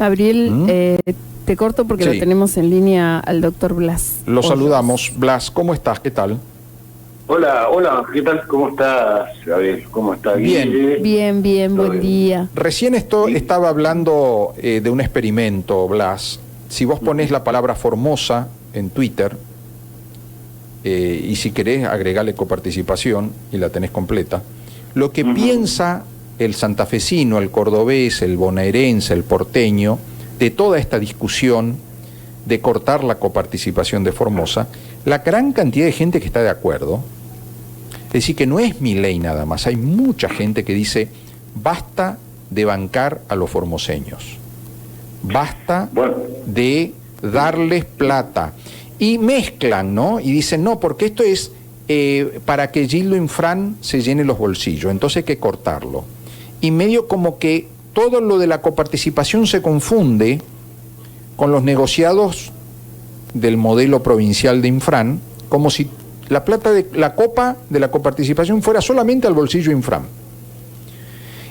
Gabriel, ¿Mm? te corto porque Sí. lo tenemos en línea al doctor Blas. Lo saludamos. Blas, ¿cómo estás? ¿Qué tal? Hola, ¿qué tal? ¿Cómo estás, Gabriel? ¿Cómo estás? Bien. Bien, Todo buen bien. día. Recién estaba hablando de un experimento, Blas. Si vos ponés la palabra Formosa en Twitter, y si querés agregale coparticipación y la tenés completa, lo que piensa el santafesino, el cordobés, el bonaerense, el porteño, de toda esta discusión de cortar la coparticipación de Formosa, la gran cantidad de gente que está de acuerdo, es decir, que no es Milei nada más, hay mucha gente que dice, basta de bancar a los formoseños, basta de darles plata, y mezclan, ¿no? Y dicen, no, porque esto es para que Gildo Infran se llene los bolsillos, entonces hay que cortarlo. Y medio como que todo lo de la coparticipación se confunde con los negociados del modelo provincial de Infran, como si la plata de la copa de la coparticipación fuera solamente al bolsillo Infran.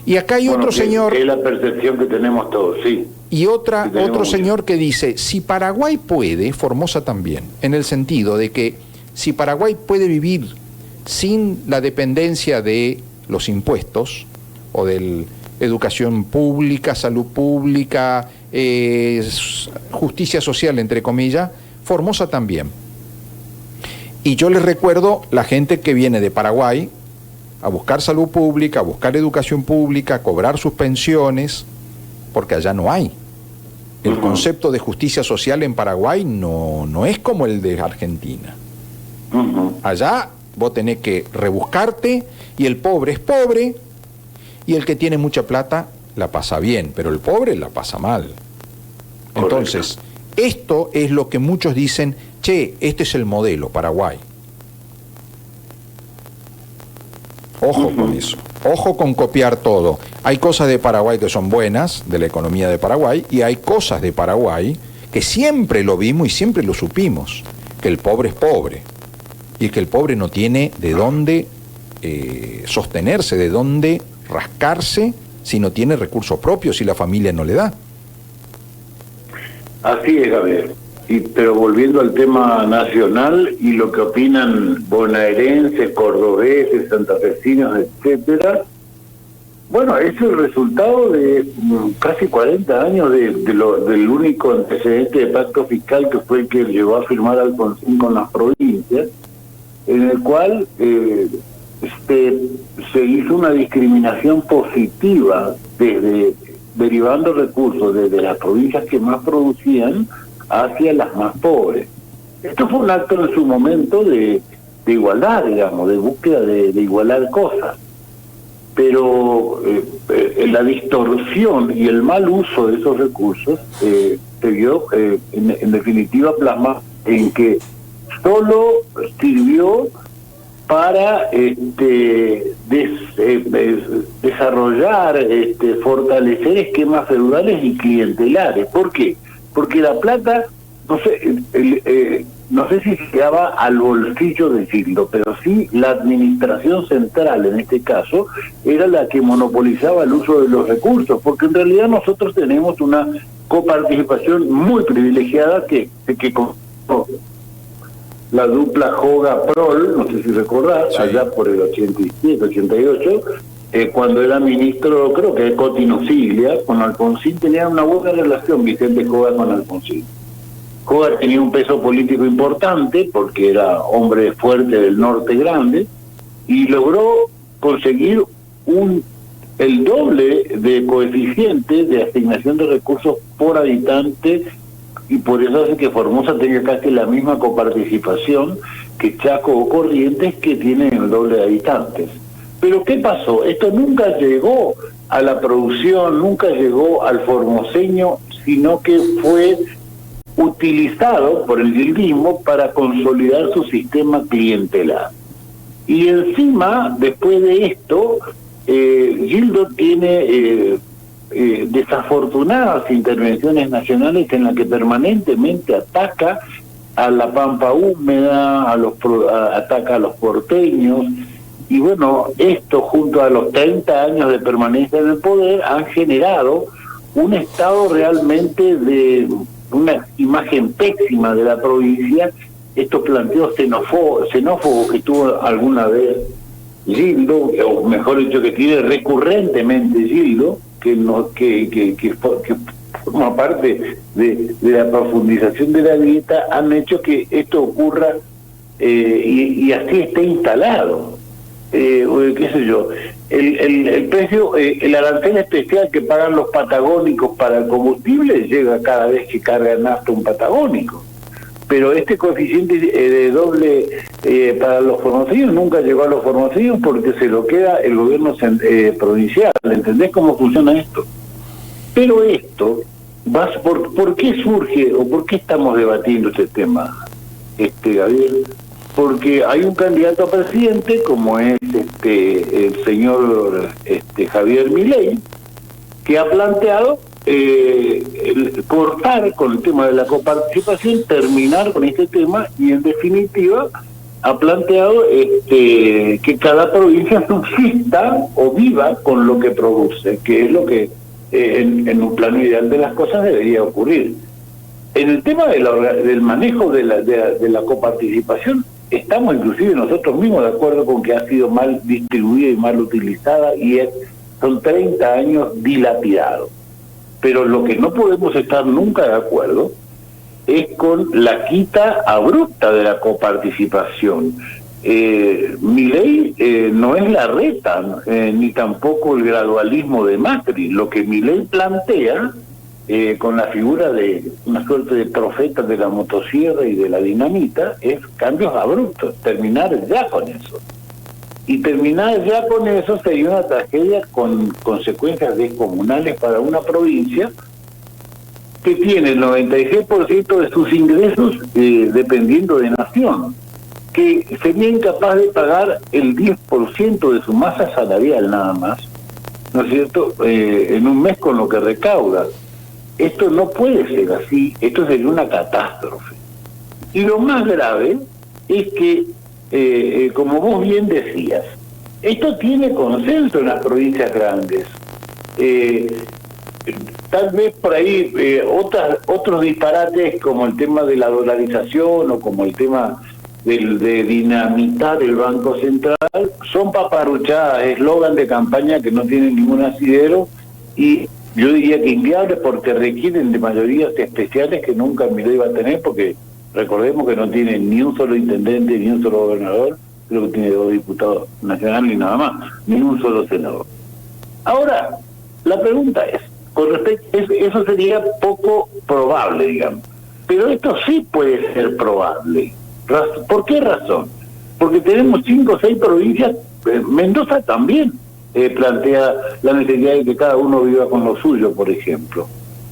Y acá hay otro señor... Es la percepción que tenemos todos, sí. Y otro mucho. señor que dice, si Paraguay puede, Formosa también, en el sentido de que si Paraguay puede vivir sin la dependencia de los impuestos, o de educación pública, salud pública, justicia social, entre comillas, Formosa también. Y yo les recuerdo la gente que viene de Paraguay a buscar salud pública, a buscar educación pública, a cobrar sus pensiones, porque allá no hay. El concepto de justicia social en Paraguay no es como el de Argentina. Allá vos tenés que rebuscarte y el pobre es pobre y el que tiene mucha plata la pasa bien, pero el pobre la pasa mal. Entonces, esto es lo que muchos dicen, che, este es el modelo Paraguay. Ojo con eso, ojo con copiar todo. Hay cosas de Paraguay que son buenas, de la economía de Paraguay, y hay cosas de Paraguay que siempre lo vimos y siempre lo supimos, que el pobre es pobre, y que el pobre no tiene de dónde sostenerse, de dónde rascarse, si no tiene recursos propios, si la familia no le da. Así es, Gabriel. Pero volviendo al tema nacional y lo que opinan bonaerenses, cordobeses, santafesinos, etcétera, bueno, es el resultado de casi 40 años del único antecedente de pacto fiscal que fue el que llevó a firmar Alfonsín con las provincias, en el cual se hizo una discriminación positiva derivando recursos desde las provincias que más producían hacia las más pobres. Esto fue un acto en su momento de igualdad, digamos, de búsqueda de igualar cosas. Pero la distorsión y el mal uso de esos recursos se vio en definitiva plasmado en que solo sirvió para desarrollar, fortalecer esquemas feudales y clientelares. ¿Por qué? Porque la plata, no sé si se llegaba al bolsillo de Gildo, pero sí la administración central, en este caso, era la que monopolizaba el uso de los recursos, porque en realidad nosotros tenemos una coparticipación muy privilegiada que la dupla Joga-Prol, no sé si recordás, sí, allá por el 87, 88, cuando era ministro, creo que de Cotino Siglia, con Alfonsín tenía una buena relación Vicente Joga con Alfonsín. Joga tenía un peso político importante porque era hombre fuerte del norte grande y logró conseguir el doble de coeficiente de asignación de recursos por habitante, y por eso hace que Formosa tenga casi la misma coparticipación que Chaco o Corrientes, que tienen el doble de habitantes. Pero ¿qué pasó? Esto nunca llegó a la producción, nunca llegó al formoseño, sino que fue utilizado por el gildismo para consolidar su sistema clientelar. Y encima, después de esto, Gildo tiene desafortunadas intervenciones nacionales en las que permanentemente ataca a la pampa húmeda, ataca a los porteños, y bueno, esto junto a los 30 años de permanencia en el poder han generado un estado realmente de una imagen pésima de la provincia, estos planteos xenófobos que tuvo alguna vez Gildo, o mejor dicho que tiene recurrentemente Gildo, que forma parte de la profundización de la grieta, han hecho que esto ocurra y así esté instalado. Qué sé yo, el precio, el arancel especial que pagan los patagónicos para el combustible llega cada vez que carga nafta un patagónico, pero este coeficiente de doble para los formoseños nunca llegó a los formoseños porque se lo queda el gobierno provincial. ¿Entendés cómo funciona esto? Pero esto, ¿por qué surge o por qué estamos debatiendo este tema, Gabriel? Porque hay un candidato a presidente como es el señor Javier Milei, que ha planteado cortar con el tema de la coparticipación, terminar con este tema, y en definitiva ha planteado que cada provincia subsista o viva con lo que produce, que es lo que en un plano ideal de las cosas debería ocurrir. En el tema del manejo de la coparticipación, estamos inclusive nosotros mismos de acuerdo con que ha sido mal distribuida y mal utilizada, y son 30 años dilapidados. Pero lo que no podemos estar nunca de acuerdo es con la quita abrupta de la coparticipación. Milei no es la reta, ni tampoco el gradualismo de Macri. Lo que Milei plantea, con la figura de una suerte de profeta de la motosierra y de la dinamita, es cambios abruptos, terminar ya con eso. Y terminar ya con eso sería una tragedia con consecuencias descomunales para una provincia que tiene el 96% de sus ingresos dependiendo de nación, que sería incapaz de pagar el 10% de su masa salarial nada más, ¿no es cierto?, en un mes con lo que recauda. Esto no puede ser así, esto sería una catástrofe. Y lo más grave es que, como vos bien decías, esto tiene consenso en las provincias grandes. Tal vez por ahí otros disparates como el tema de la dolarización o como el tema de dinamitar el Banco Central son paparruchadas, eslogan de campaña que no tienen ningún asidero, y yo diría que inviables porque requieren de mayorías especiales que nunca Milei va a tener, porque recordemos que no tiene ni un solo intendente ni un solo gobernador, creo que tiene 2 diputados nacionales y nada más, ni un solo senador. Ahora, la pregunta es, con respecto, eso sería poco probable, digamos, pero esto sí puede ser probable. ¿Por qué razón? Porque tenemos 5 o 6 provincias, Mendoza también plantea la necesidad de que cada uno viva con lo suyo, por ejemplo,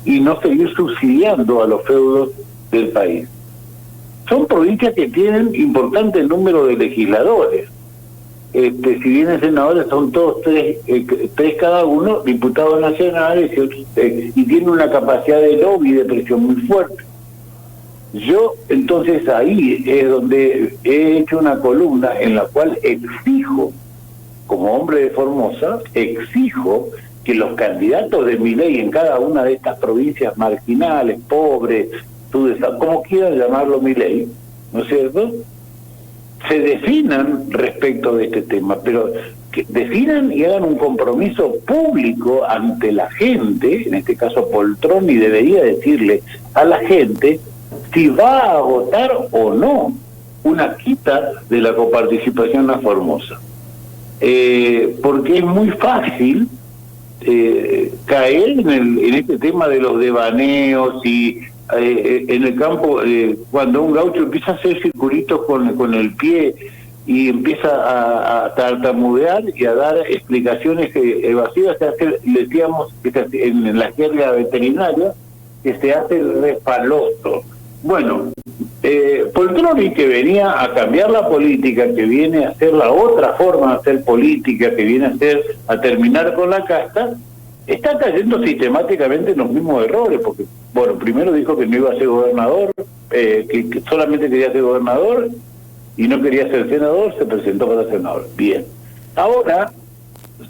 y no seguir subsidiando a los feudos del país. Son provincias que tienen importante número de legisladores. Si bien senadores son todos 3 cada uno, diputados nacionales, y tienen una capacidad de lobby y de presión muy fuerte. Yo, entonces, ahí es donde he hecho una columna en la cual exijo, como hombre de Formosa, exijo que los candidatos de Milei en cada una de estas provincias marginales, pobres, como quieran llamarlo Milei, ¿no es cierto?, se definan respecto de este tema, pero que definan y hagan un compromiso público ante la gente, en este caso Poltroni debería decirle a la gente si va a votar o no una quita de la coparticipación a Formosa. Porque es muy fácil caer en este tema de los devaneos y en el campo, cuando un gaucho empieza a hacer circulitos con el pie y empieza a tartamudear y a dar explicaciones evasivas, decíamos en la jerga veterinaria que se hace refaloso. Bueno, Poltroni, que venía a cambiar la política, que viene a hacer la otra forma de hacer política, que viene a terminar con la casta, está cayendo sistemáticamente en los mismos errores, porque, bueno, primero dijo que no iba a ser gobernador, que solamente quería ser gobernador y no quería ser senador, se presentó para senador. Bien. Ahora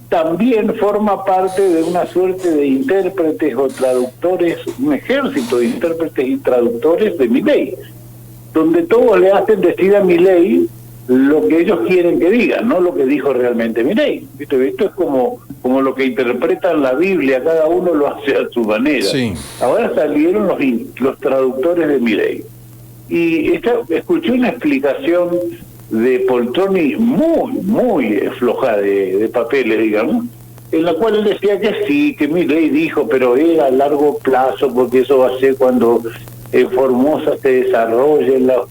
también forma parte de una suerte de intérpretes o traductores, un ejército de intérpretes y traductores de Milei, donde todos le hacen decir a Milei lo que ellos quieren que digan, no lo que dijo realmente Milei. ¿Viste? Esto es como lo que interpretan la Biblia, cada uno lo hace a su manera. Sí. Ahora salieron los traductores de Milei. Y escuché una explicación de Poltroni muy floja de papeles, digamos, en la cual él decía que sí, que Milei dijo, pero era a largo plazo, porque eso va a ser cuando en Formosa se desarrolle la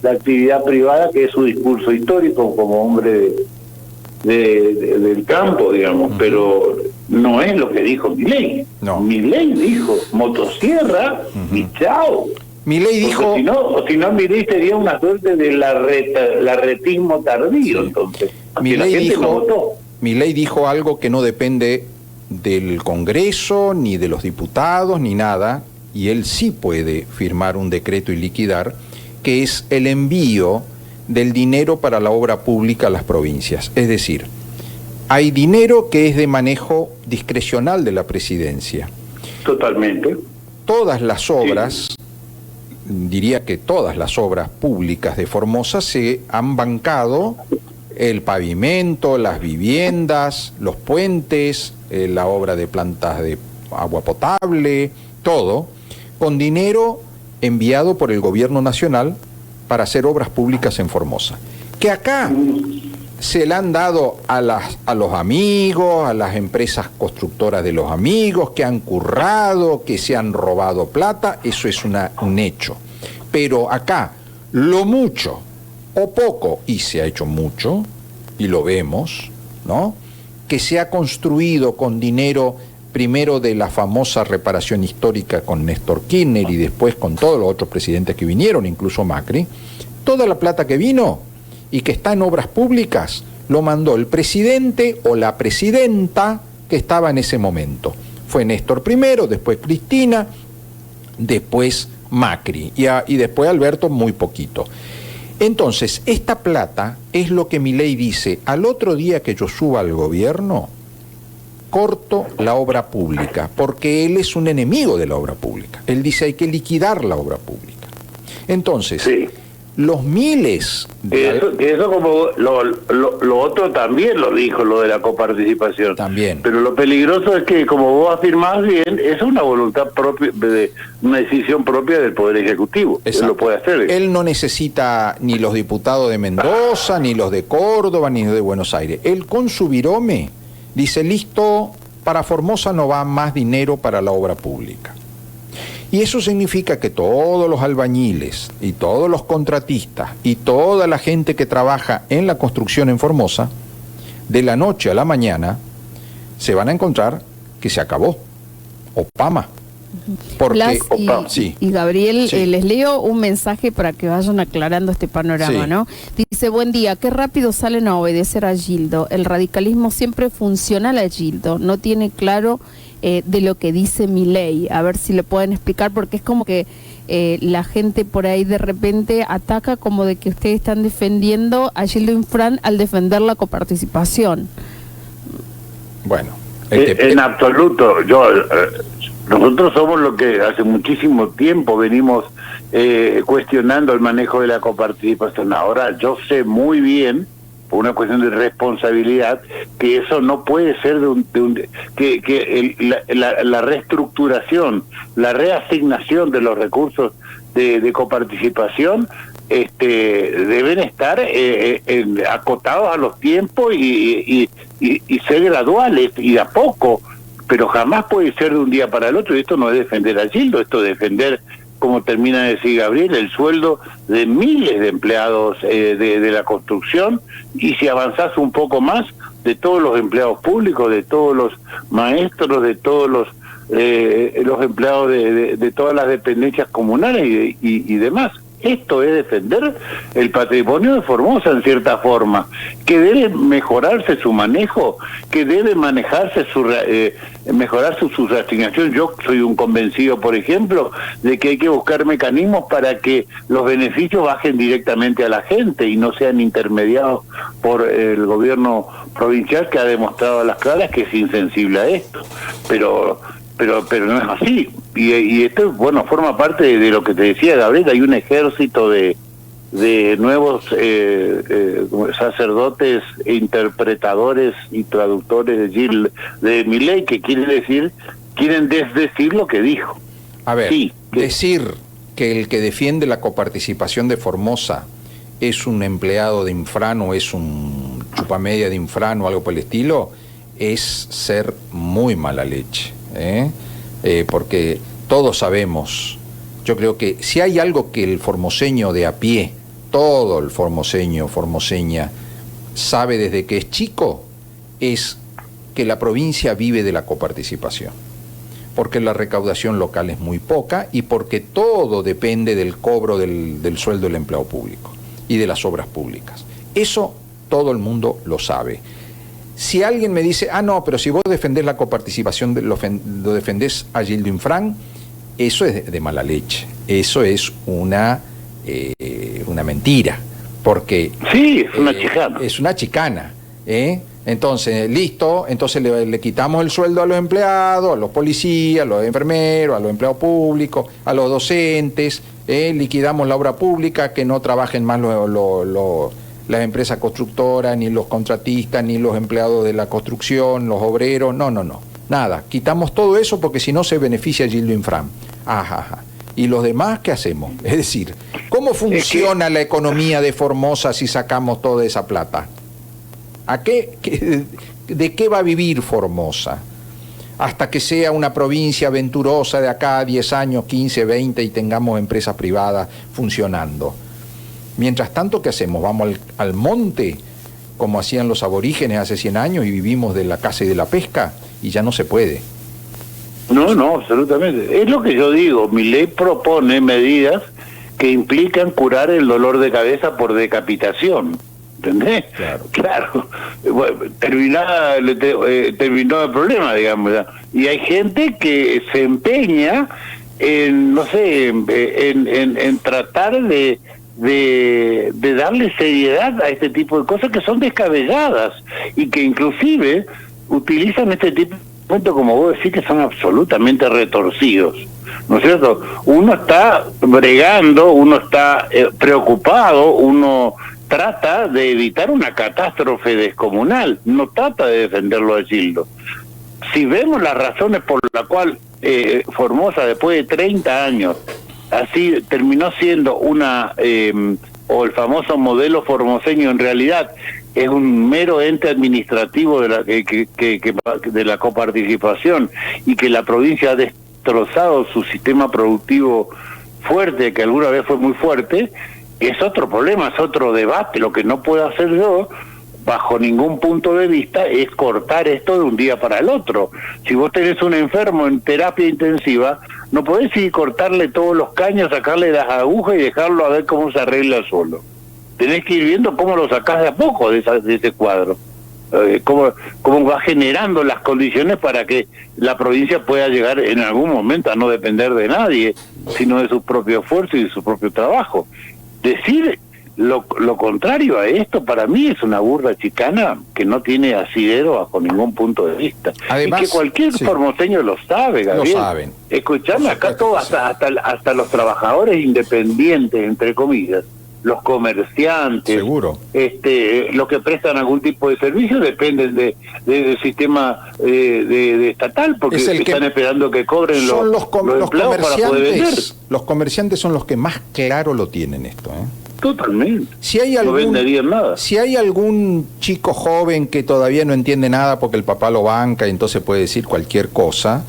actividad privada, que es su discurso histórico como hombre del campo, digamos, pero no es lo que dijo Milei. No. Milei dijo motosierra y chao. Milei dijo... Si no, Milei sería una suerte de larretismo tardío, Sí. entonces. Milei dijo algo que no depende del Congreso, ni de los diputados, ni nada, y él sí puede firmar un decreto y liquidar, que es el envío del dinero para la obra pública a las provincias. Es decir, hay dinero que es de manejo discrecional de la presidencia. Totalmente. Todas las obras... Sí. Diría que todas las obras públicas de Formosa se han bancado, el pavimento, las viviendas, los puentes, la obra de plantas de agua potable, todo, con dinero enviado por el gobierno nacional para hacer obras públicas en Formosa. Que acá se le han dado a los amigos, a las empresas constructoras de los amigos, que han currado, que se han robado plata, eso es un hecho. Pero acá, lo mucho o poco, y se ha hecho mucho, y lo vemos, ¿no?, que se ha construido con dinero primero de la famosa reparación histórica con Néstor Kirchner y después con todos los otros presidentes que vinieron, incluso Macri, toda la plata que vino y que está en obras públicas, lo mandó el presidente o la presidenta que estaba en ese momento. Fue Néstor primero, después Cristina, después Macri y después Alberto muy poquito. Entonces, esta plata es lo que Milei dice: al otro día que yo suba al gobierno, corto la obra pública, porque él es un enemigo de la obra pública. Él dice hay que liquidar la obra pública. Entonces, sí, los miles de... Eso como lo otro también lo dijo, lo de la coparticipación. También. Pero lo peligroso es que, como vos afirmás bien, es una voluntad propia, una decisión propia del Poder Ejecutivo. Exacto. Él lo puede hacer. Él no necesita ni los diputados de Mendoza, ni los de Córdoba, ni los de Buenos Aires. Él con su virome dice, listo, para Formosa no va más dinero para la obra pública. Y eso significa que todos los albañiles y todos los contratistas y toda la gente que trabaja en la construcción en Formosa, de la noche a la mañana, se van a encontrar que se acabó. Opama. Porque, sí. Y Gabriel, sí, les leo un mensaje para que vayan aclarando este panorama, sí, ¿no? Dice, buen día, qué rápido salen a obedecer a Gildo. El radicalismo siempre funcional a Gildo, no tiene claro de lo que dice Milei. A ver si le pueden explicar, porque es como que la gente por ahí de repente ataca como de que ustedes están defendiendo a Gildo Infran al defender la coparticipación. Bueno. En absoluto, nosotros somos lo que hace muchísimo tiempo venimos cuestionando el manejo de la coparticipación. Ahora yo sé muy bien, por una cuestión de responsabilidad, que eso no puede ser la reestructuración, la reasignación de los recursos de coparticipación deben estar acotados a los tiempos y ser graduales y a poco, pero jamás puede ser de un día para el otro. Y esto no es defender a Gildo, esto es defender, como termina de decir Gabriel, el sueldo de miles de empleados de la construcción, y si avanzás un poco más, de todos los empleados públicos, de todos los maestros, de todos los empleados de todas las dependencias comunales y demás. Esto es defender el patrimonio de Formosa en cierta forma, que debe mejorarse su manejo, que debe manejarse mejorar su asignación. Yo soy un convencido, por ejemplo, de que hay que buscar mecanismos para que los beneficios bajen directamente a la gente y no sean intermediados por el gobierno provincial, que ha demostrado a las claras que es insensible a esto. Pero no es así. Y esto, bueno, forma parte de lo que te decía Gabriel. Hay un ejército de nuevos sacerdotes, interpretadores y traductores de Milei, que quieren desdecir lo que dijo. A ver, sí, decir que el que defiende la coparticipación de Formosa es un empleado de Infran o es un chupamedia de Infran o algo por el estilo, es ser muy mala leche, porque todos sabemos, yo creo que si hay algo que el formoseño de a pie, todo el formoseña, sabe desde que es chico, es que la provincia vive de la coparticipación, porque la recaudación local es muy poca y porque todo depende del cobro del sueldo del empleado público y de las obras públicas. Eso todo el mundo lo sabe. Si alguien me dice, no, pero si vos defendés la coparticipación, lo defendés a Gildo Infran, eso es de mala leche, eso es una mentira, porque... Sí, es una chicana. Es una chicana, Entonces, listo, entonces le quitamos el sueldo a los empleados, a los policías, a los enfermeros, a los empleados públicos, a los docentes, liquidamos la obra pública, que no trabajen más las empresas constructoras, ni los contratistas, ni los empleados de la construcción, los obreros, no, nada, quitamos todo eso porque si no se beneficia Gildo Infran. ¿Y los demás qué hacemos? Es decir, ¿cómo funciona la economía de Formosa si sacamos toda esa plata? ¿De qué va a vivir Formosa? Hasta que sea una provincia aventurosa de acá a 10 años, 15, 20 y tengamos empresas privadas funcionando. Mientras tanto, ¿qué hacemos? ¿Vamos al monte, como hacían los aborígenes hace 100 años, y vivimos de la caza y de la pesca? Y ya no se puede. No, absolutamente. Es lo que yo digo. Milei propone medidas que implican curar el dolor de cabeza por decapitación. ¿Entendés? Claro. Bueno, terminó el problema, digamos. ¿Ya? Y hay gente que se empeña en, no sé, en tratar de darle seriedad a este tipo de cosas que son descabelladas y que inclusive utilizan este tipo de momentos, como vos decís, que son absolutamente retorcidos, ¿no es cierto? Uno está bregando, uno está preocupado, uno trata de evitar una catástrofe descomunal, no trata de defenderlo a Gildo. Si vemos las razones por las cuales Formosa, después de 30 años, así terminó siendo o el famoso modelo formoseño, en realidad es un mero ente administrativo de la coparticipación, y que la provincia ha destrozado su sistema productivo fuerte, que alguna vez fue muy fuerte, es otro problema, es otro debate. Lo que no puedo hacer yo, bajo ningún punto de vista, es cortar esto de un día para el otro. Si vos tenés un enfermo en terapia intensiva, no podés ir cortarle todos los caños, sacarle las agujas y dejarlo a ver cómo se arregla solo. Tenés que ir viendo cómo lo sacás de a poco de ese cuadro. Cómo va generando las condiciones para que la provincia pueda llegar en algún momento a no depender de nadie, sino de su propio esfuerzo y de su propio trabajo. Decir lo contrario a esto, para mí, es una burla chicana que no tiene asidero bajo ningún punto de vista. Además, y que cualquier formoseño lo sabe, Gabriel. Lo saben. Escuchame, acá todo, hasta los trabajadores independientes, entre comillas, los comerciantes, seguro, los que prestan algún tipo de servicio, dependen del sistema de estatal, porque están esperando que cobren los empleados para poder vender. Los comerciantes son los que más claro lo tienen esto, Totalmente. No venderían nada. Si hay algún chico joven que todavía no entiende nada porque el papá lo banca y entonces puede decir cualquier cosa,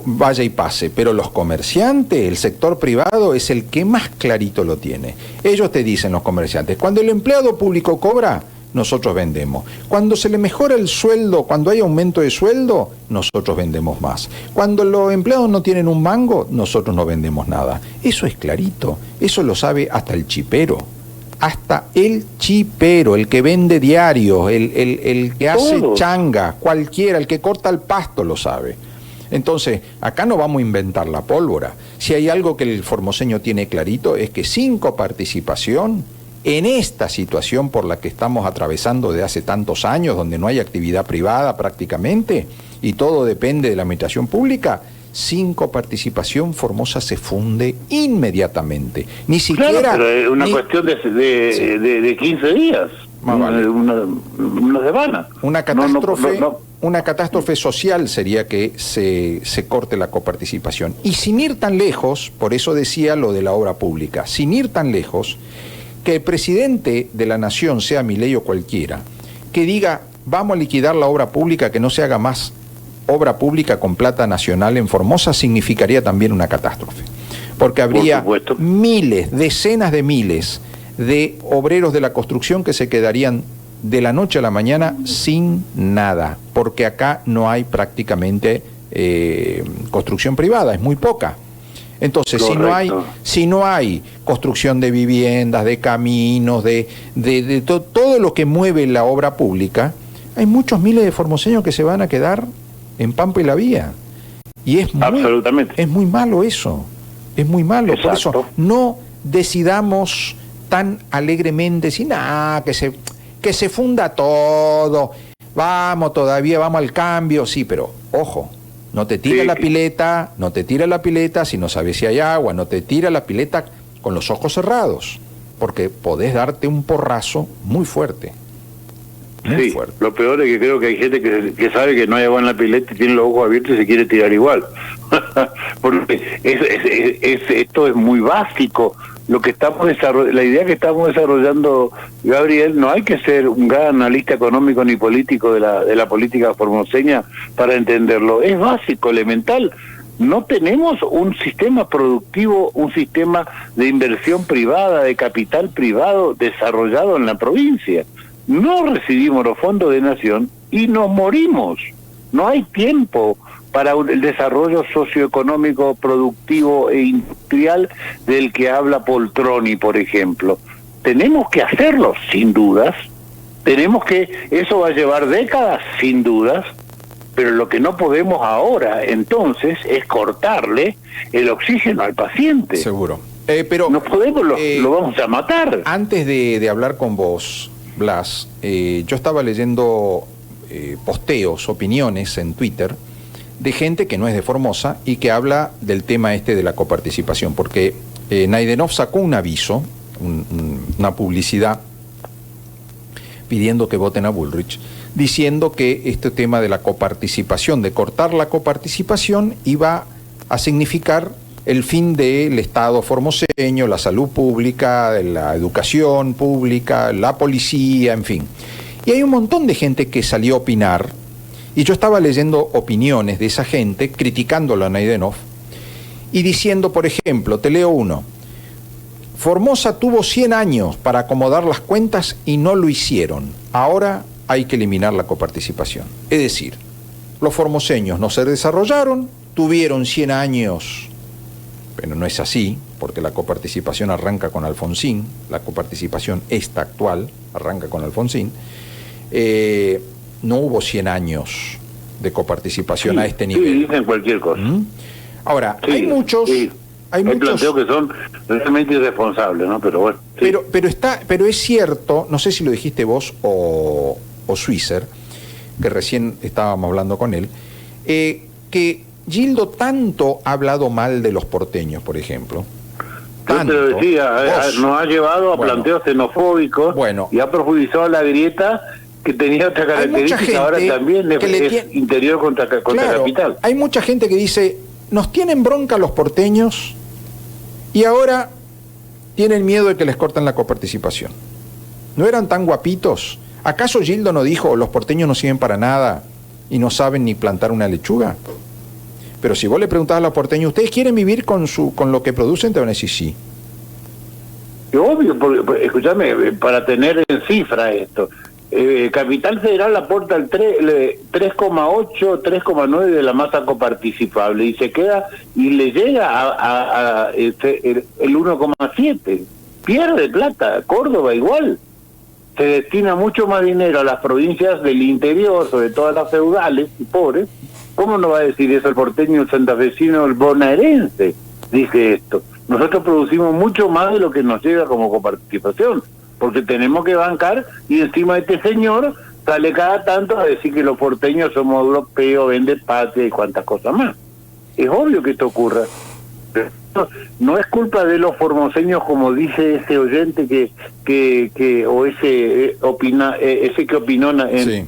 vaya y pase. Pero los comerciantes, el sector privado, es el que más clarito lo tiene. Ellos te dicen, los comerciantes, cuando el empleado público cobra, nosotros vendemos. Cuando se le mejora el sueldo, cuando hay aumento de sueldo, nosotros vendemos más. Cuando los empleados no tienen un mango, nosotros no vendemos nada. Eso es clarito, eso lo sabe hasta el chipero. Hasta el chipero, el que vende diarios, el que hace changa, cualquiera, el que corta el pasto lo sabe. Entonces, acá no vamos a inventar la pólvora. Si hay algo que el formoseño tiene clarito es que sin coparticipación, en esta situación por la que estamos atravesando de hace tantos años, donde no hay actividad privada prácticamente y todo depende de la administración pública, sin coparticipación Formosa se funde inmediatamente. Ni siquiera... Claro, pero es una cuestión de 15 días, vale. una semana. Una catástrofe social sería que se corte la coparticipación. Y sin ir tan lejos, por eso decía lo de la obra pública, sin ir tan lejos, que el presidente de la nación, sea Milei o cualquiera, que diga, vamos a liquidar la obra pública, que no se haga más obra pública con plata nacional en Formosa, significaría también una catástrofe. Porque habría miles, decenas de miles de obreros de la construcción que se quedarían de la noche a la mañana sin nada, porque acá no hay prácticamente construcción privada, es muy poca. Entonces, si no hay construcción de viviendas, de caminos, de todo lo que mueve la obra pública, hay muchos miles de formoseños que se van a quedar en Pampa y la Vía. Y es muy malo eso. Es muy malo. Exacto. Por eso no decidamos tan alegremente decir, que se funda todo, vamos al cambio, sí, pero ojo, no te tira la pileta si no sabes si hay agua, no te tira la pileta con los ojos cerrados, porque podés darte un porrazo muy fuerte. Muy fuerte. Lo peor es que creo que hay gente que sabe que no hay agua en la pileta y tiene los ojos abiertos y se quiere tirar igual. Porque esto es muy básico. Lo que estamos la idea que estamos desarrollando, Gabriel, no hay que ser un gran analista económico ni político de la política formoseña para entenderlo. Es básico, elemental. No tenemos un sistema productivo, un sistema de inversión privada, de capital privado desarrollado en la provincia. No recibimos los fondos de nación y nos morimos. No hay tiempo para el desarrollo socioeconómico, productivo e industrial del que habla Poltroni, por ejemplo. Tenemos que hacerlo, sin dudas. Eso va a llevar décadas, sin dudas, pero lo que no podemos ahora, entonces, es cortarle el oxígeno al paciente. Seguro. Pero no podemos, lo vamos a matar. Antes de hablar con vos, Blas, yo estaba leyendo posteos, opiniones en Twitter de gente que no es de Formosa y que habla del tema de la coparticipación, porque Naidenov sacó un aviso, una publicidad pidiendo que voten a Bullrich, diciendo que este tema de la coparticipación, de cortar la coparticipación, iba a significar el fin del Estado formoseño, la salud pública, la educación pública, la policía, en fin. Y hay un montón de gente que salió a opinar, y yo estaba leyendo opiniones de esa gente, criticándolo a Naidenov, y diciendo, por ejemplo, te leo uno, Formosa tuvo 100 años para acomodar las cuentas y no lo hicieron. Ahora hay que eliminar la coparticipación. Es decir, los formoseños no se desarrollaron, tuvieron 100 años, pero no es así, porque la coparticipación arranca con Alfonsín, la coparticipación esta actual arranca con Alfonsín, no hubo 100 años de coparticipación a este nivel. Sí, dicen cualquier cosa. Ahora, hay muchos... Hay planteos que son realmente irresponsables, ¿no? Pero bueno. Sí. Pero es cierto, no sé si lo dijiste vos o Swisher, que recién estábamos hablando con él, que Gildo tanto ha hablado mal de los porteños, por ejemplo. Tanto, yo te lo decía, nos ha llevado a planteos xenofóbicos y ha profundizado la grieta que tenía otra característica, ahora también es interior contra capital. Hay mucha gente que dice, nos tienen bronca los porteños y ahora tienen miedo de que les corten la coparticipación. ¿No eran tan guapitos? ¿Acaso Gildo no dijo, los porteños no sirven para nada y no saben ni plantar una lechuga? Pero si vos le preguntás a los porteños, ¿ustedes quieren vivir con lo que producen? Te van a decir sí. Obvio, porque, escúchame, para tener en cifra esto, Capital Federal aporta el 3,8, 3,9 de la masa coparticipable y se queda y le llega a el 1,7. Pierde plata. Córdoba igual. Se destina mucho más dinero a las provincias del interior, sobre todo a las feudales y pobres. ¿Cómo no va a decir eso el porteño, el santafesino, el bonaerense? Dice esto. Nosotros producimos mucho más de lo que nos llega como coparticipación, porque tenemos que bancar, y encima este señor sale cada tanto a decir que los porteños somos europeos, vende patria y cuantas cosas más. Es obvio que esto ocurra. No es culpa de los formoseños, como dice ese oyente o ese que opinó hace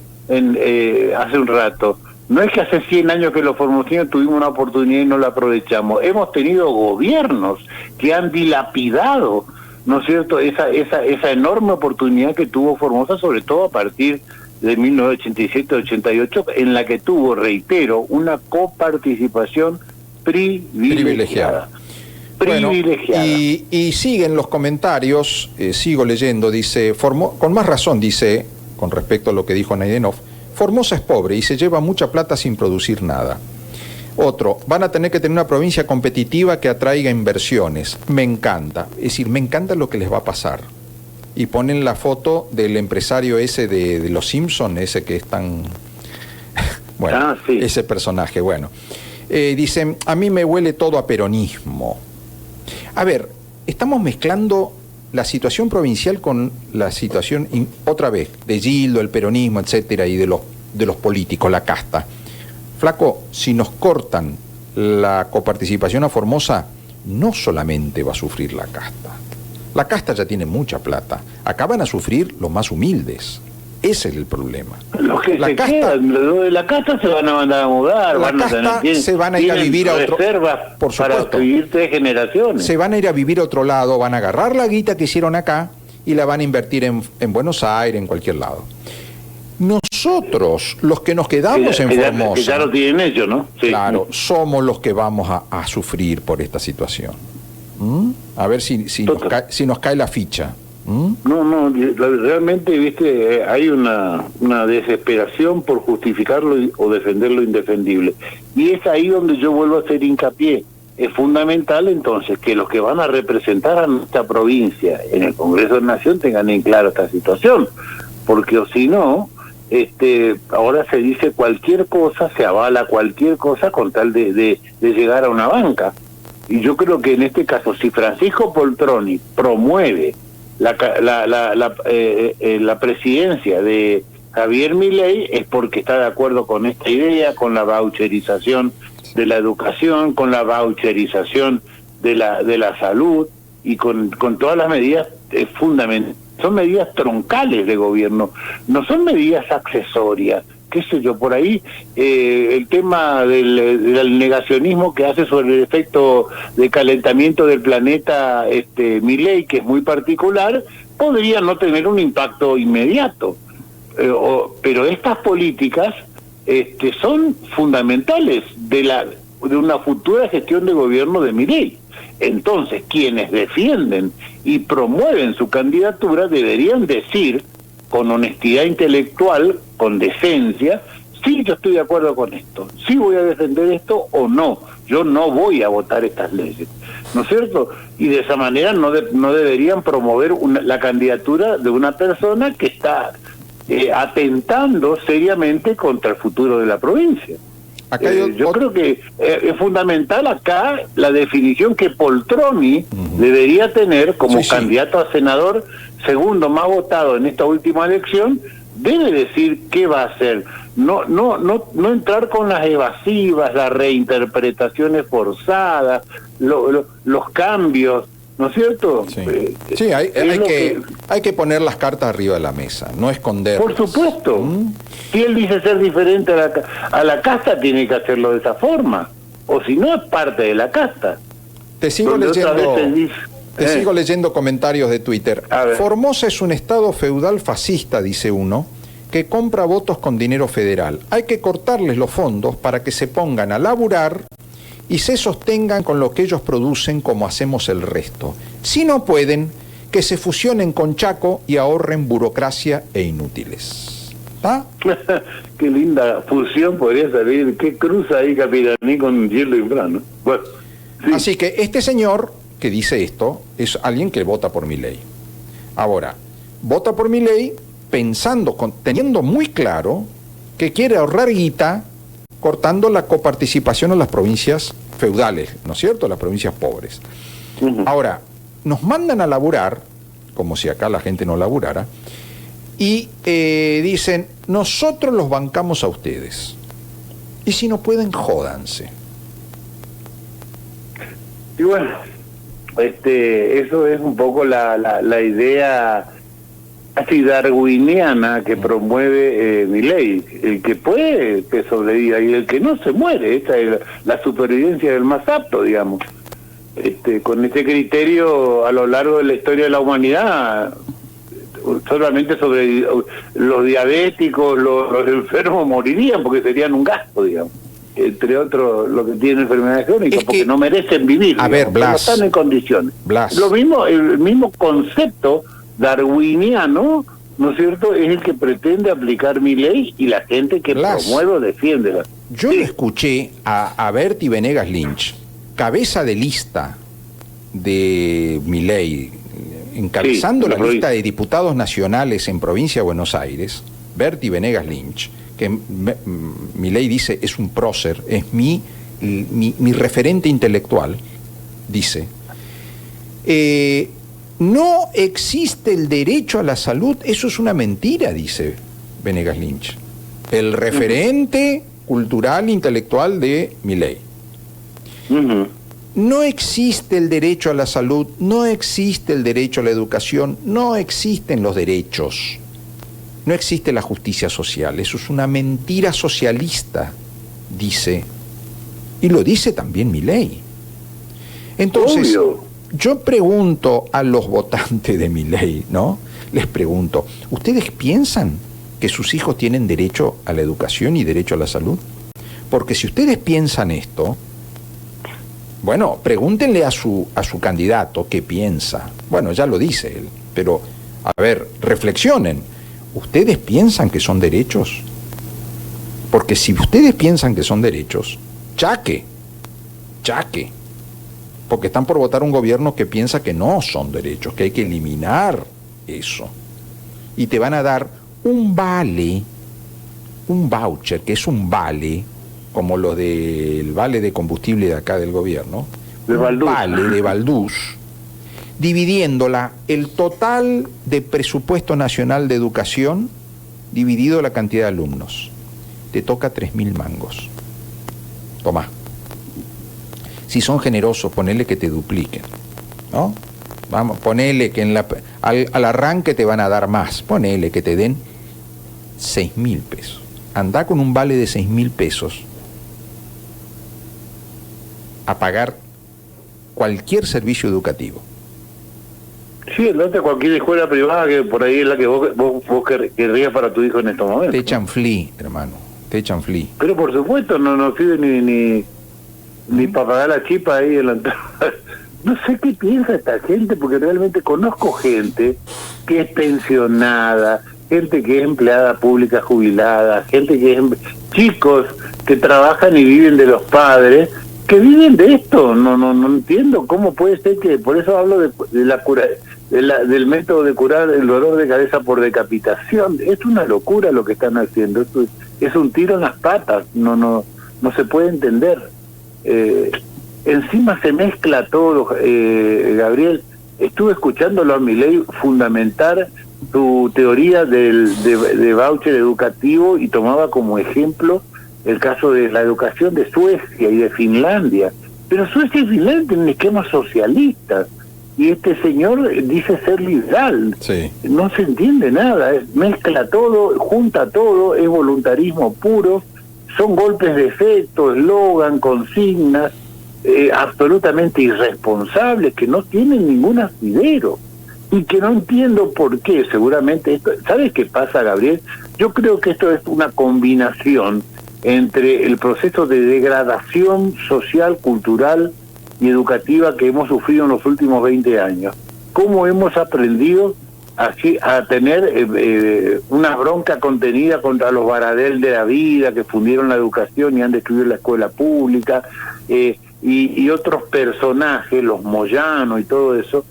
un rato. No es que hace 100 años que los formoseños tuvimos una oportunidad y no la aprovechamos. Hemos tenido gobiernos que han dilapidado, ¿no es cierto?, esa enorme oportunidad que tuvo Formosa, sobre todo a partir de 1987-88, en la que tuvo, reitero, una coparticipación privilegiada. Bueno, y siguen los comentarios, sigo leyendo, dice, con más razón, dice, con respecto a lo que dijo Naidenov, Formosa es pobre y se lleva mucha plata sin producir nada. Otro, van a tener que tener una provincia competitiva que atraiga inversiones. Me encanta. Es decir, me encanta lo que les va a pasar. Y ponen la foto del empresario ese de Los Simpson, ese que es tan... bueno, sí. Ese personaje, bueno. Dicen, a mí me huele todo a peronismo. A ver, estamos mezclando la situación provincial con la situación, otra vez, de Gildo, el peronismo, etcétera, y de los políticos, la casta. Flaco, si nos cortan la coparticipación a Formosa, no solamente va a sufrir la casta. La casta ya tiene mucha plata. Acá van a sufrir los más humildes. Ese es el problema. Los que los de la casta se van a mandar a mudar. Se van a ir a vivir a otro... Por supuesto. Para vivir 3 generaciones. Se van a ir a vivir a otro lado, van a agarrar la guita que hicieron acá y la van a invertir en Buenos Aires, en cualquier lado. Nosotros, los que nos quedamos en Formosa... Que ya lo tienen hecho, ¿no? Sí. Claro, somos los que vamos a sufrir por esta situación. A ver si nos cae la ficha. No, realmente, viste, hay una desesperación por justificarlo o defender lo indefendible. Y es ahí donde yo vuelvo a hacer hincapié. Es fundamental, entonces, que los que van a representar a nuestra provincia en el Congreso de la Nación tengan en claro esta situación. Porque o si no, ahora se dice cualquier cosa, se avala cualquier cosa con tal de llegar a una banca. Y yo creo que en este caso, si Francisco Poltroni promueve la presidencia de Javier Milei, es porque está de acuerdo con esta idea, con la voucherización de la educación, con la voucherización de la salud y con todas las medidas fundamentales. Son medidas troncales de gobierno, no son medidas accesorias. Qué sé yo, por ahí el tema del negacionismo que hace sobre el efecto de calentamiento del planeta Milei, que es muy particular, podría no tener un impacto inmediato. Pero estas políticas son fundamentales de una futura gestión de gobierno de Milei. Entonces, quienes defienden y promueven su candidatura deberían decir, con honestidad intelectual, con decencia, sí, yo estoy de acuerdo con esto, sí voy a defender esto o no, yo no voy a votar estas leyes, ¿no es cierto? Y de esa manera no deberían promover la candidatura de una persona que está atentando seriamente contra el futuro de la provincia. Yo creo que es fundamental acá la definición que Poltroni debería tener como candidato a senador segundo más votado en esta última elección. Debe decir qué va a hacer, no entrar con las evasivas, las reinterpretaciones forzadas, los cambios, ¿no es cierto? Sí, hay que poner las cartas arriba de la mesa, no esconderlas. Por supuesto. Si él dice ser diferente a la casta, tiene que hacerlo de esa forma. O si no, es parte de la casta. Te sigo leyendo comentarios de Twitter. Formosa es un estado feudal fascista, dice uno, que compra votos con dinero federal. Hay que cortarles los fondos para que se pongan a laburar y se sostengan con lo que ellos producen como hacemos el resto. Si no pueden, que que se fusionen con Chaco y ahorren burocracia e inútiles. ¿Ah? Qué linda fusión podría salir. Qué cruza ahí Capiraní con Gildo Infran, ¿no? Bueno, sí. Así que este señor que dice esto es alguien que vota por Milei. Ahora, vota por Milei pensando, teniendo muy claro que quiere ahorrar guita cortando la coparticipación a las provincias feudales, ¿no es cierto?, las provincias pobres. Ahora, nos mandan a laburar, como si acá la gente no laburara, y dicen, nosotros los bancamos a ustedes. Y si no pueden, jódanse. Y bueno, eso es un poco la idea casi darwiniana que promueve Milei. El que puede, que sobreviva, y el que no se muere. Esa es la supervivencia del más apto, digamos. Con este criterio, a lo largo de la historia de la humanidad, solamente sobre los diabéticos, los enfermos morirían porque serían un gasto, digamos. Entre otros, los que tienen enfermedades crónicas, porque no merecen vivir. A ver, Blas, no están en condiciones. Blas. Lo mismo, el mismo concepto darwiniano, ¿no es cierto?, es el que pretende aplicar Milei y la gente que Blas, promueve o defiende. Yo le escuché a Berti Venegas Lynch, cabeza de lista de Milei, encabezando la lista de diputados nacionales en Provincia de Buenos Aires, Berti Venegas Lynch, que Milei dice es un prócer, es mi referente intelectual, dice, no existe el derecho a la salud, eso es una mentira, dice Venegas Lynch, el referente cultural, intelectual de Milei. No existe el derecho a la salud, no existe el derecho a la educación, no existen los derechos, no existe la justicia social, eso es una mentira socialista, dice, y lo dice también Milei. Entonces, obvio, yo pregunto a los votantes de Milei, ¿no? Les pregunto, ¿ustedes piensan que sus hijos tienen derecho a la educación y derecho a la salud? Porque si ustedes piensan esto, bueno, pregúntenle a su candidato qué piensa. Bueno, ya lo dice él, pero, a ver, reflexionen. ¿Ustedes piensan que son derechos? Porque si ustedes piensan que son derechos, chaque. Porque están por votar un gobierno que piensa que no son derechos, que hay que eliminar eso. Y te van a dar un vale, un voucher, que es un vale, como lo del vale de combustible de acá del gobierno, un vale de Baldús, dividiéndola el total de presupuesto nacional de educación, dividido la cantidad de alumnos. Te toca 3.000 mangos. Tomá. Si son generosos, ponele que te dupliquen, ¿no? Vamos, ponele que al arranque te van a dar más, ponele que te den 6.000 pesos. Andá con un vale de 6.000 pesos a pagar cualquier servicio educativo. Sí, andate a cualquier escuela privada que por ahí es la que vos querrías para tu hijo en estos momentos. Te echan flea, hermano, te echan flea. Pero por supuesto no sirve ni para pagar la chipa ahí en la entrada. No sé qué piensa esta gente, porque realmente conozco gente que es pensionada, gente que es empleada pública jubilada, gente que es chicos que trabajan y viven de los padres, que viven de esto. No entiendo cómo puede ser que, por eso hablo de la cura, del método de curar el dolor de cabeza por decapitación. Es una locura lo que están haciendo. Esto es un tiro en las patas. No se puede entender. Encima se mezcla todo, Gabriel. Estuve escuchándolo a Milei fundamentar su teoría de voucher educativo y tomaba como ejemplo el caso de la educación de Suecia y de Finlandia. Pero Suecia y Finlandia tienen esquemas socialistas y este señor dice ser liberal. Sí. No se entiende nada, mezcla todo, junta todo, es voluntarismo puro, son golpes de efecto, eslogan, consignas, absolutamente irresponsables, que no tienen ningún asidero y que no entiendo por qué. Seguramente esto, ¿sabes qué pasa, Gabriel? Yo creo que esto es una combinación entre el proceso de degradación social, cultural y educativa que hemos sufrido en los últimos 20 años, cómo hemos aprendido a tener una bronca contenida contra los Baradel de la vida, que fundieron la educación y han destruido la escuela pública, y otros personajes, los Moyano y todo eso,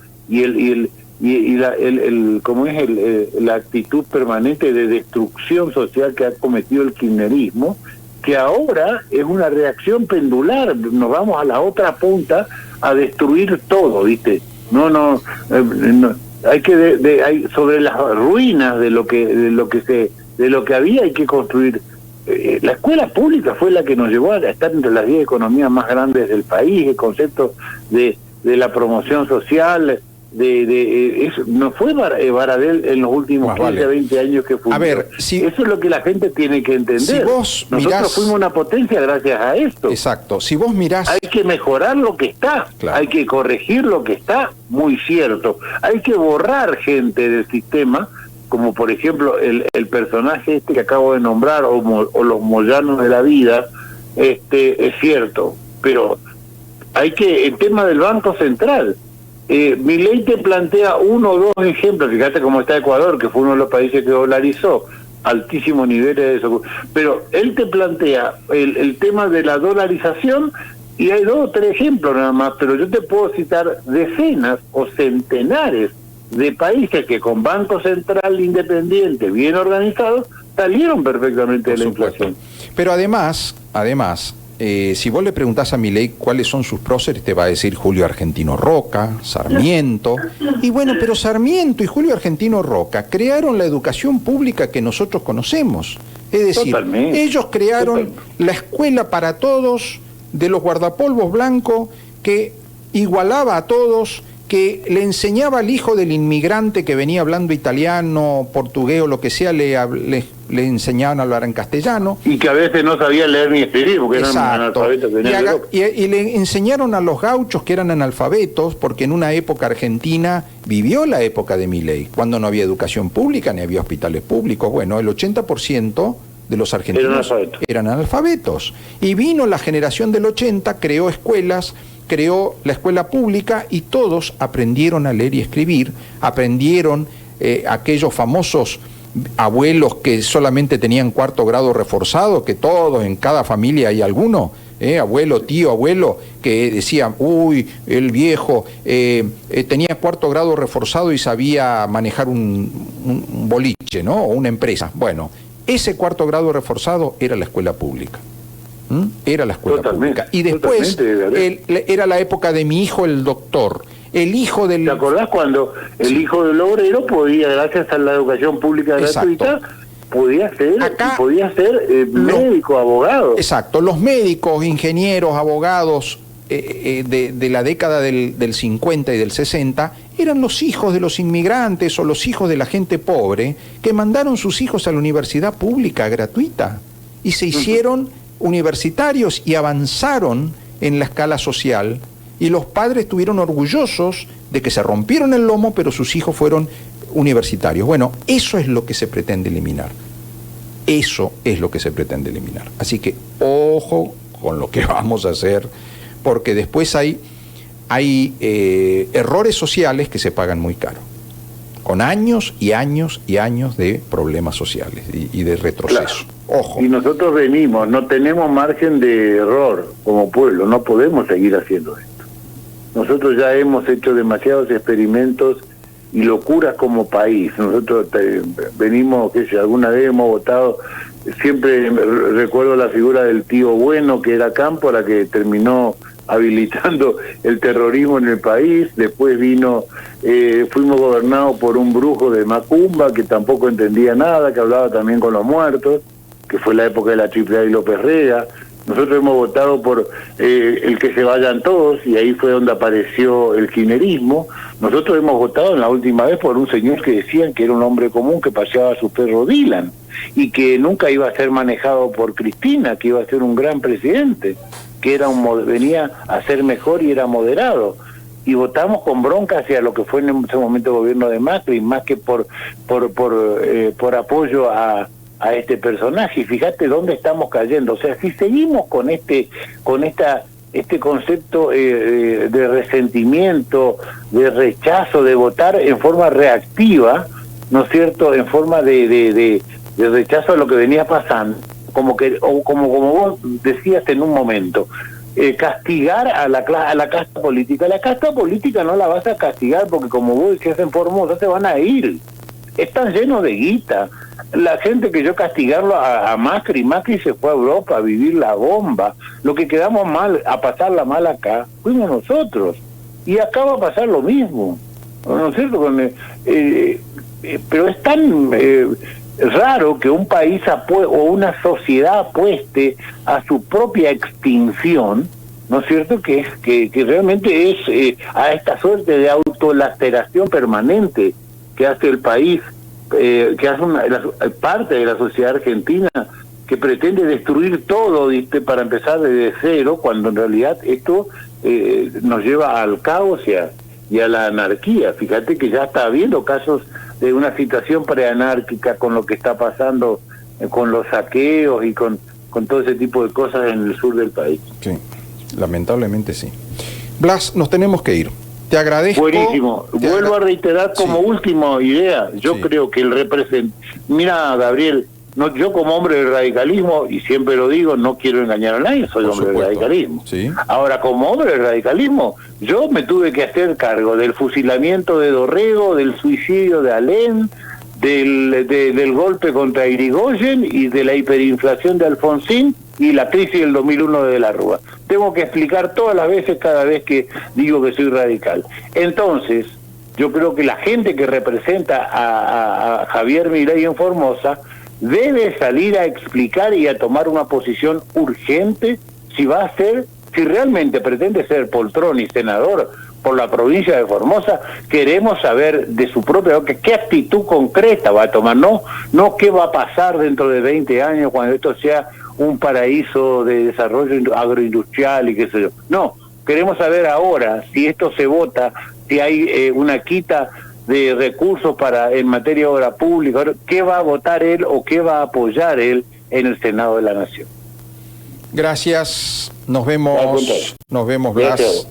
cómo es la actitud permanente de destrucción social que ha cometido el kirchnerismo, que ahora es una reacción pendular. Nos vamos a la otra punta a destruir todo, ¿viste? No, hay que hay sobre las ruinas de lo que había hay que construir. La escuela pública fue la que nos llevó a estar entre las 10 economías más grandes del país. El concepto de la promoción social, no fue Baradel en los últimos 15, 20 años que fundó. A ver, eso es lo que la gente tiene que entender. Si vos Nosotros fuimos una potencia gracias a esto. Exacto. Si vos mirás... Hay que mejorar lo que está, claro. Hay que corregir lo que está, muy cierto. Hay que borrar gente del sistema, como por ejemplo el personaje que acabo de nombrar, o los Moyanos de la vida, es cierto. Pero hay que, el tema del Banco Central, Milei te plantea uno o dos ejemplos. Fíjate cómo está Ecuador, que fue uno de los países que dolarizó, altísimos niveles de eso, pero él te plantea el tema de la dolarización, y hay 2 o 3 ejemplos nada más, pero yo te puedo citar decenas o centenares de países que con Banco Central independiente, bien organizados, salieron perfectamente de la inflación. Pero además, si vos le preguntás a Milei cuáles son sus próceres, te va a decir Julio Argentino Roca, Sarmiento. Y bueno, pero Sarmiento y Julio Argentino Roca crearon la educación pública que nosotros conocemos. Es decir, ellos crearon la escuela para todos de los guardapolvos blancos, que igualaba a todos, que le enseñaba al hijo del inmigrante que venía hablando italiano, portugués o lo que sea, le enseñaban a hablar en castellano. Y que a veces no sabía leer ni escribir, porque eran analfabetos. Y le enseñaron a los gauchos que eran analfabetos, porque en una época Argentina vivió la época de Milei, cuando no había educación pública ni había hospitales públicos. Bueno, el 80% de los argentinos eran analfabetos. Y vino la generación del 80, creó escuelas, creó la escuela pública, y todos aprendieron a leer y escribir, aprendieron aquellos famosos abuelos que solamente tenían 4º grado reforzado, que todos, en cada familia hay alguno, abuelo, tío, abuelo, que decían, uy, el viejo tenía 4º grado reforzado y sabía manejar un boliche, ¿no? O una empresa. Bueno, ese 4º grado reforzado era la escuela pública. Era la escuela pública. Y después era la época de mi hijo el doctor, el hijo del... ¿Te acordás cuando el hijo del obrero podía, gracias a la educación pública gratuita, podía ser médico, abogado? Exacto, los médicos, ingenieros, abogados de la década del 50 y del 60 eran los hijos de los inmigrantes o los hijos de la gente pobre que mandaron sus hijos a la universidad pública gratuita y se hicieron universitarios y avanzaron en la escala social, y los padres estuvieron orgullosos de que se rompieron el lomo, pero sus hijos fueron universitarios. Bueno, eso es lo que se pretende eliminar. Eso es lo que se pretende eliminar. Así que ojo con lo que vamos a hacer, porque después hay errores sociales que se pagan muy caro, con años y años y años de problemas sociales y de retroceso. Claro. Ojo. Y nosotros no tenemos margen de error como pueblo, no podemos seguir haciendo esto. Nosotros ya hemos hecho demasiados experimentos y locuras como país. Nosotros venimos, alguna vez hemos votado, siempre recuerdo la figura del tío bueno, que era Cámpora, que terminó habilitando el terrorismo en el país. Después fuimos gobernados por un brujo de Macumba que tampoco entendía nada, que hablaba también con los muertos, que fue la época de la AAA y López Rega. Nosotros hemos votado por el que se vayan todos, y ahí fue donde apareció el kirchnerismo. Nosotros hemos votado en la última vez por un señor que decían que era un hombre común que paseaba a su perro Dylan, y que nunca iba a ser manejado por Cristina, que iba a ser un gran presidente, que venía a ser mejor y era moderado. Y votamos con bronca hacia lo que fue en ese momento el gobierno de Macri, más que por apoyo a este personaje. Y fíjate dónde estamos cayendo. O sea, si seguimos con esta este concepto de resentimiento, de rechazo, de votar en forma reactiva, ¿no es cierto?, en forma de rechazo a lo que venía pasando, como vos decías en un momento, castigar a la casta política. La casta política no la vas a castigar porque, como vos decías en Formosa, se van a ir. Están llenos de guita. La gente que yo castigarlo a Macri se fue a Europa a vivir la bomba. Lo que quedamos mal, a pasarla mal acá, fuimos nosotros. Y acá va a pasar lo mismo, ¿no es cierto? Pero es tan raro que un país o una sociedad apueste a su propia extinción, ¿no es cierto? Que realmente es a esta suerte de autolaceración permanente que hace el país, que hace parte de la sociedad argentina, que pretende destruir todo, ¿viste?, para empezar desde cero, cuando en realidad esto nos lleva al caos y a la anarquía. Fíjate que ya está habiendo casos de una situación preanárquica con lo que está pasando con los saqueos y con todo ese tipo de cosas en el sur del país. Sí, lamentablemente sí. Blas, nos tenemos que ir. Te agradezco. Buenísimo. Vuelvo a reiterar como última idea. Yo creo que el Mira, Gabriel, yo como hombre del radicalismo, y siempre lo digo, no quiero engañar a nadie, soy hombre del radicalismo. Sí. Ahora, como hombre del radicalismo, yo me tuve que hacer cargo del fusilamiento de Dorrego, del suicidio de Alén, del golpe contra Irigoyen y de la hiperinflación de Alfonsín y la crisis del 2001 de la Rúa. Tengo que explicar todas las veces, cada vez que digo que soy radical. Entonces, yo creo que la gente que representa a Javier Milei en Formosa debe salir a explicar y a tomar una posición urgente si realmente pretende ser poltrón y senador por la provincia de Formosa. Queremos saber de su propia boca qué actitud concreta va a tomar, no qué va a pasar dentro de 20 años cuando esto sea un paraíso de desarrollo agroindustrial y qué sé yo. No, queremos saber ahora si esto se vota, si hay una quita de recursos en materia de obra pública, qué va a votar él o qué va a apoyar él en el Senado de la Nación. Gracias, nos vemos, Blas.